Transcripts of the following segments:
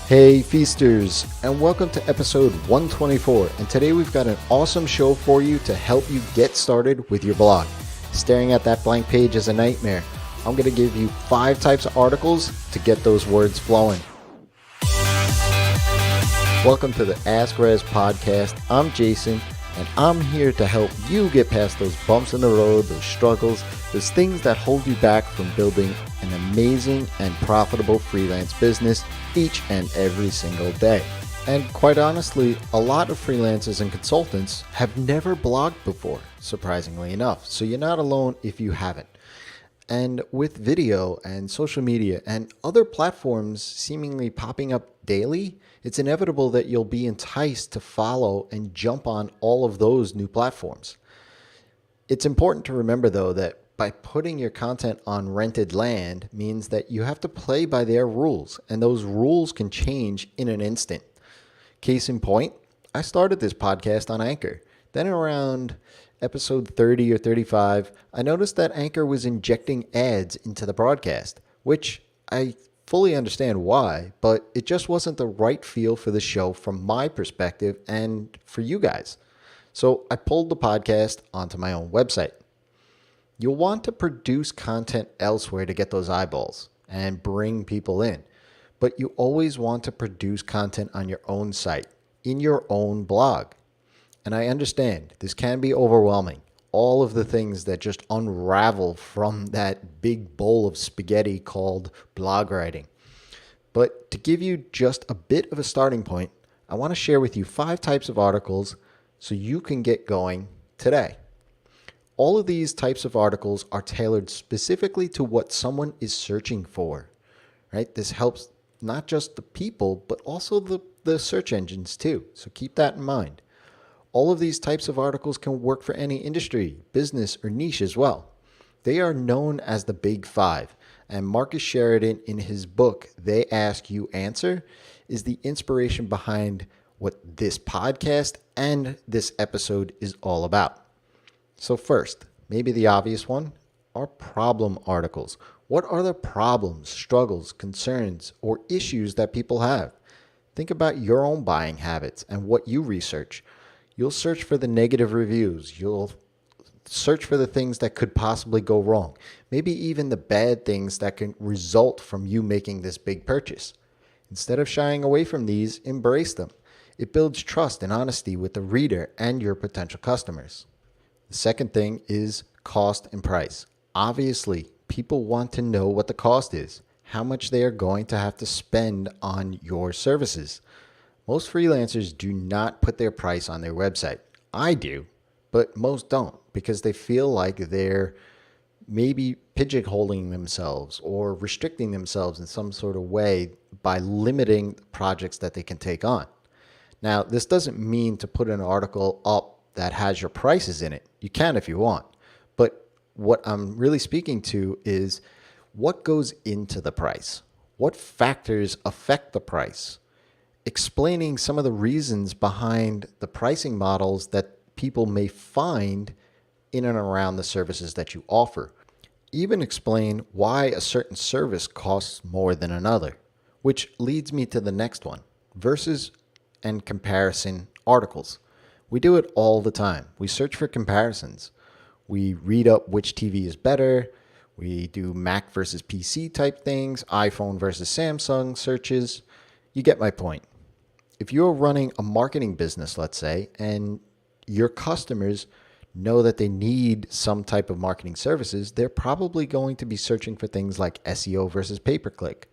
Hey feasters, and welcome to episode 124. And today we've got an awesome show for you to help you get started with your blog. Staring at that blank page is a nightmare. I'm going to give you 5 types of articles to get those words flowing. Welcome to the Ask Rezzz podcast. I'm Jason, and I'm here to help you get past those bumps in the road, those struggles, those things that hold you back from building an amazing and profitable freelance business each and every single day. And quite honestly, a lot of freelancers and consultants have never blogged before, surprisingly enough. So you're not alone if you haven't. And with video and social media and other platforms seemingly popping up daily, it's inevitable that you'll be enticed to follow and jump on all of those new platforms. It's important to remember, though, that by putting your content on rented land means that you have to play by their rules, and those rules can change in an instant. Case in point, I started this podcast on Anchor. Then around episode 30 or 35, I noticed that Anchor was injecting ads into the broadcast, which I fully understand why, but it just wasn't the right feel for the show from my perspective and for you guys. So I pulled the podcast onto my own website. You'll want to produce content elsewhere to get those eyeballs and bring people in, but you always want to produce content on your own site, in your own blog. And I understand this can be overwhelming. All of the things that just unravel from that big bowl of spaghetti called blog writing. But to give you just a bit of a starting point, I want to share with you 5 types of articles so you can get going today. All of these types of articles are tailored specifically to what someone is searching for, right? This helps not just the people, but also the search engines too. So keep that in mind. All of these types of articles can work for any industry, business, or niche as well. They are known as the Big 5, and Marcus Sheridan, in his book, They Ask You Answer, is the inspiration behind what this podcast and this episode is all about. So first, maybe the obvious one, are problem articles. What are the problems, struggles, concerns, or issues that people have? Think about your own buying habits and what you research. You'll search for the negative reviews. You'll search for the things that could possibly go wrong. Maybe even the bad things that can result from you making this big purchase. Instead of shying away from these, embrace them. It builds trust and honesty with the reader and your potential customers. The second thing is cost and price. Obviously, people want to know what the cost is, how much they are going to have to spend on your services. Most freelancers do not put their price on their website. I do, but most don't because they feel like they're maybe pigeonholing themselves or restricting themselves in some sort of way by limiting the projects that they can take on. Now, this doesn't mean to put an article up that has your prices in it. You can if you want. But what I'm really speaking to is what goes into the price. What factors affect the price? Explaining some of the reasons behind the pricing models that people may find in and around the services that you offer. Even explain why a certain service costs more than another, which leads me to the next one, versus and comparison articles. We do it all the time. We search for comparisons. We read up which TV is better. We do Mac versus PC type things, iPhone versus Samsung searches. You get my point. If you're running a marketing business, let's say, and your customers know that they need some type of marketing services, they're probably going to be searching for things like SEO versus pay-per-click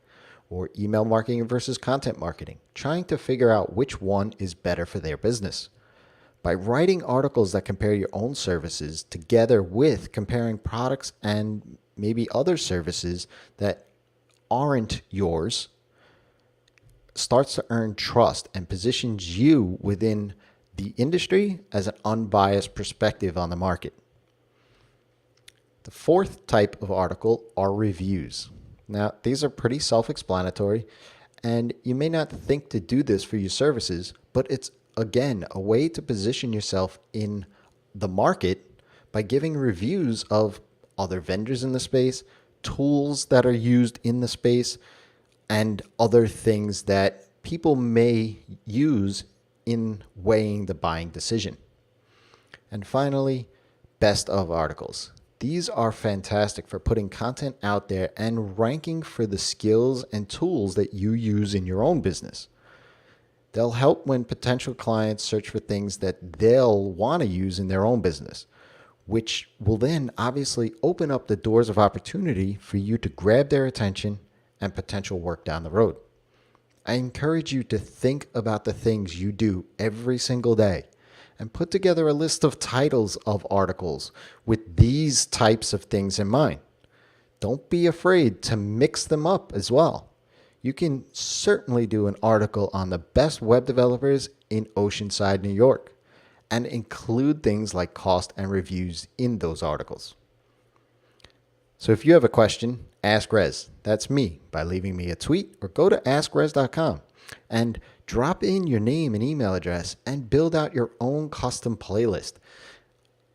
or email marketing versus content marketing, trying to figure out which one is better for their business. By writing articles that compare your own services together with comparing products and maybe other services that aren't yours, starts to earn trust and positions you within the industry as an unbiased perspective on the market. The fourth type of article are reviews. Now, these are pretty self-explanatory, and you may not think to do this for your services, but it's again, a way to position yourself in the market by giving reviews of other vendors in the space, tools that are used in the space, and other things that people may use in weighing the buying decision. And finally, best of articles. These are fantastic for putting content out there and ranking for the skills and tools that you use in your own business. They'll help when potential clients search for things that they'll want to use in their own business, which will then obviously open up the doors of opportunity for you to grab their attention and potential work down the road. I encourage you to think about the things you do every single day and put together a list of titles of articles with these types of things in mind. Don't be afraid to mix them up as well. You can certainly do an article on the best web developers in Oceanside, New York, and include things like cost and reviews in those articles. So if you have a question, ask Rezzz. That's me, by leaving me a tweet or go to AskRezzz.com and drop in your name and email address and build out your own custom playlist.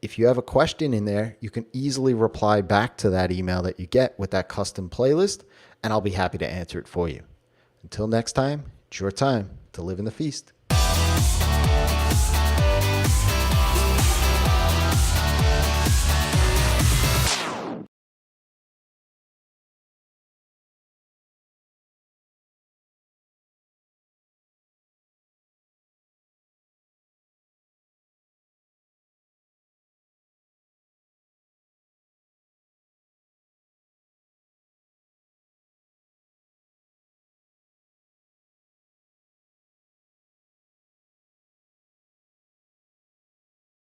If you have a question in there, you can easily reply back to that email that you get with that custom playlist, and I'll be happy to answer it for you. Until next time, it's your time to live in the feast.